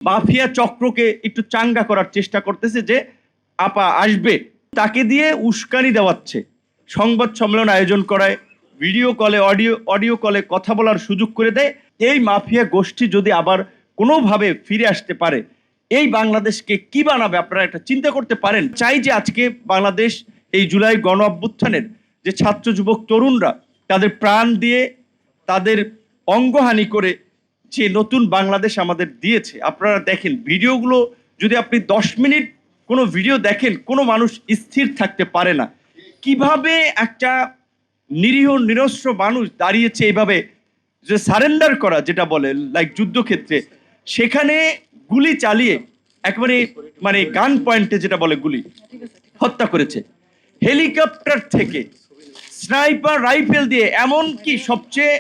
Mafia চক্রকে একটু চাঙ্গা করার চেষ্টা করতেছে যে আপা আসবে, তাকে দিয়ে উস্কানি দেওয়াচ্ছে, সংবাদ সম্মেলন আয়োজন করায়, ভিডিও কলে অডিও কলে কথা বলার সুযোগ করে দেয়। এই মাফিয়া গোষ্ঠী যদি আবার কোনোভাবে ফিরে আসতে পারে, এই বাংলাদেশকে কি বানাবে আপনারা একটা চিন্তা করতে পারেন। চাই যে আজকে বাংলাদেশ এই জুলাই গণ অভ্যুত্থানের যে ছাত্র যুবক তরুণরা তাদের প্রাণ দিয়ে, তাদের অঙ্গহানি করে যে নতুন বাংলাদেশ আমাদের দিয়েছে, আপনারা দেখেন ভিডিওগুলো, যদি আপনি 10 মিনিট কোনো ভিডিও দেখেন, কোনো মানুষ স্থির থাকতে পারে না। কিভাবে একটা নিরীহ নিরস্ত্র মানুষ দাঁড়িয়েছে এইভাবে, যে সারেন্ডার করা যেটা বলে লাইক যুদ্ধক্ষেত্রে, সেখানে গুলি চালিয়ে একেবারে মানে গান পয়েন্টে যেটা বলে গুলি হত্যা করেছে। হেলিকপ্টার থেকে স্নাইপার রাইফেল দিয়ে, এমনকি সবচেয়ে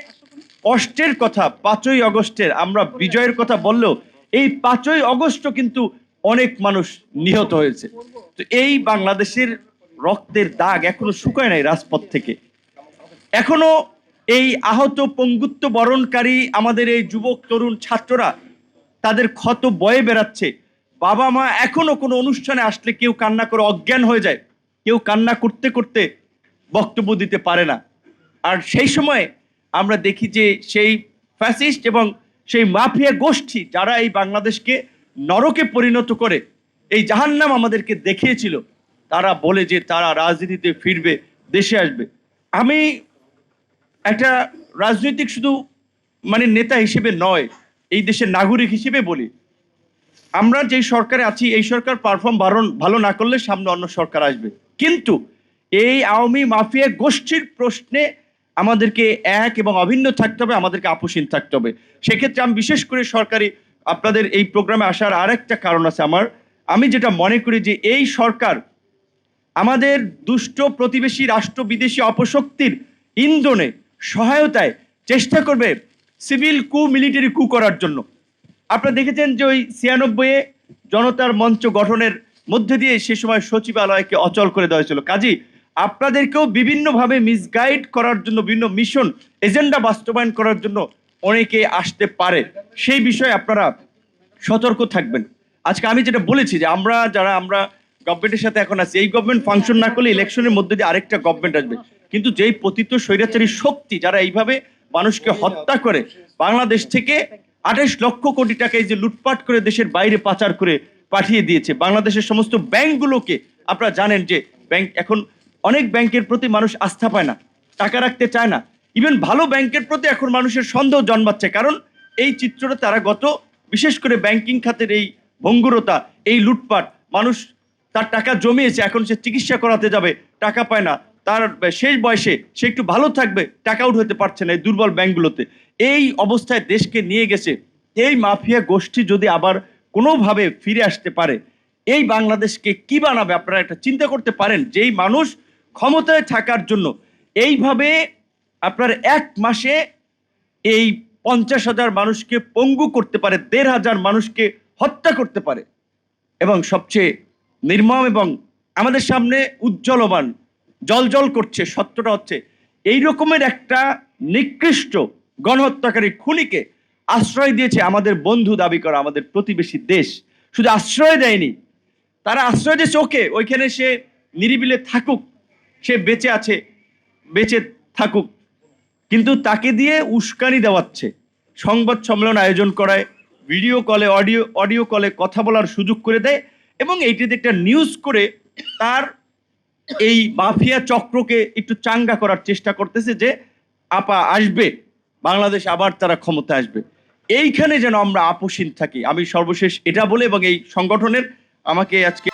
কষ্টের কথা 5ই আগস্টের, আমরা বিজয়ের কথা বললেও এই 5ই আগস্টও কিন্তু অনেক মানুষ নিহত হয়েছে। তো এই বাংলাদেশের রক্তের দাগ এখনো শুকায় নাই রাজপথ থেকে। এখনো এই আহত পঙ্গুত্ব বরণকারী আমাদের এই যুবক তরুণ ছাত্ররা তাদের ক্ষত বয়ে বেড়াচ্ছে। বাবা মা এখনো কোনো অনুষ্ঠানে আসলে কেউ কান্না করে অজ্ঞান হয়ে যায়, কেউ কান্না করতে করতে বক্তব্য দিতে পারে না। আর সেই সময় আমরা দেখি যে সেই ফ্যাসিস্ট এবং সেই মাফিয়া গোষ্ঠী যারা এই বাংলাদেশকে নরকে পরিণত করে এই জাহান্নাম আমাদেরকে দেখিয়েছিল, তারা বলে যে তারা রাজনীতিতে ফিরবে, দেশে আসবে। আমি একটা রাজনৈতিক শুধু মানে নেতা হিসেবে নয়, এই দেশের নাগরিক হিসেবে বলি, আমরা যেই সরকারে আছি এই সরকার পারফর্ম ভালো না করলে সামনে অন্য সরকার আসবে, কিন্তু এই আওয়ামী মাফিয়া গোষ্ঠীর প্রশ্নে আমাদেরকে এক এবং অভিন্ন থাকতে হবে, আমাদেরকে আপোষহীন থাকতে হবে। সেক্ষেত্রে আমি বিশেষ করে সরকারি আপনাদের এই প্রোগ্রামে আসার আরেকটা কারণ আছে আমার। আমি যেটা মনে করি যে এই সরকার আমাদের দুষ্ট প্রতিবেশী রাষ্ট্র বিদেশি অপশক্তির ইন্ধনে সহায়তায় চেষ্টা করবে সিভিল কু, মিলিটারি কু করার জন্য। আপনারা দেখেছেন যে ওই 96-এ জনতার মঞ্চ গঠনের মধ্যে দিয়ে সে সময় সচিবালয়কে অচল করে দেওয়া হয়েছিল। কাজী আপনাদেরকেও বিভিন্নভাবে মিসগাইড করার জন্য, বিভিন্ন মিশন এজেন্ডা বাস্তবায়ন করার জন্য অনেকে আসতে পারে, সেই বিষয়ে আপনারা সতর্ক থাকবেন। আজকে আমি যেটা বলেছি যে আমরা গভর্নমেন্টের সাথে এখন আছি, এই গভর্নমেন্ট ফাংশন না করলে ইলেকশনের মধ্যে দিয়ে আরেকটা গভর্নমেন্ট আসবে, কিন্তু যেই পতিত স্বৈরাচারী শক্তি যারা এইভাবে মানুষকে হত্যা করে বাংলাদেশ থেকে 28 লক্ষ কোটি টাকা এই যে লুটপাট করে দেশের বাইরে পাচার করে পাঠিয়ে দিয়েছে, বাংলাদেশের সমস্ত ব্যাংকগুলোকে, আপনারা জানেন যে ব্যাংক এখন অনেক ব্যাংকের প্রতি মানুষ আস্থা পায় না, টাকা রাখতে চায় না। ইভেন ভালো ব্যাংকের প্রতি এখন মানুষের সন্দেহ জন্মাচ্ছে, কারণ এই চিত্রটা তারা বিশেষ করে ব্যাংকিং খাতের এই ভঙ্গুরতা, এই লুটপাট, মানুষ তার টাকা জমিয়েছে, এখন সে চিকিৎসা করাতে যাবে, টাকা পায় না, তার শেষ বয়সে সে একটু ভালো থাকবে, টাকা আউট হতে পারছে না এই দুর্বল ব্যাংকগুলোতে। এই অবস্থায় দেশকে নিয়ে গেছে। এই মাফিয়া গোষ্ঠী যদি আবার কোনোভাবে ফিরে আসতে পারে, এই বাংলাদেশকে কি বানাবে আপনারা একটা চিন্তা করতে পারেন। যেই মানুষ ক্ষমতায় থাকার জন্য এইভাবে আপনার 1 মাসে এই 50,000 মানুষকে পঙ্গু করতে পারে, 1,500 মানুষকে হত্যা করতে পারে, এবং সবচেয়ে নির্মম এবং আমাদের সামনে উজ্জ্বলমান জল করছে সত্যটা হচ্ছে, এই রকমের একটা নিকৃষ্ট গণহত্যাকারী খুনিকে আশ্রয় দিয়েছে আমাদের বন্ধু দাবি করা আমাদের প্রতিবেশী দেশ। শুধু আশ্রয় দেয়নি, তারা আশ্রয় দিয়েছে ওকে, ওইখানে সে নিরিবিলে থাকুক, সে বেঁচে আছে, বেঁচে থাকুক, কিন্তু তাকে দিয়ে উস্কানি দেওয়াচ্ছে, সংবাদ সম্মেলন আয়োজন করায়, ভিডিও কলে অডিও কলে কথা বলার সুযোগ করে দেয়, এবং এইটিতে একটা নিউজ করে তার এই মাফিয়া চক্রকে একটু চাঙ্গা করার চেষ্টা করতেছে যে আপা আসবে, বাংলাদেশ আবার তারা ক্ষমতা আসবে। এইখানে যেন আমরা আপোষহীন থাকি। আমি সর্বশেষ এটা বলে এবং এই সংগঠনের আমাকে আজকে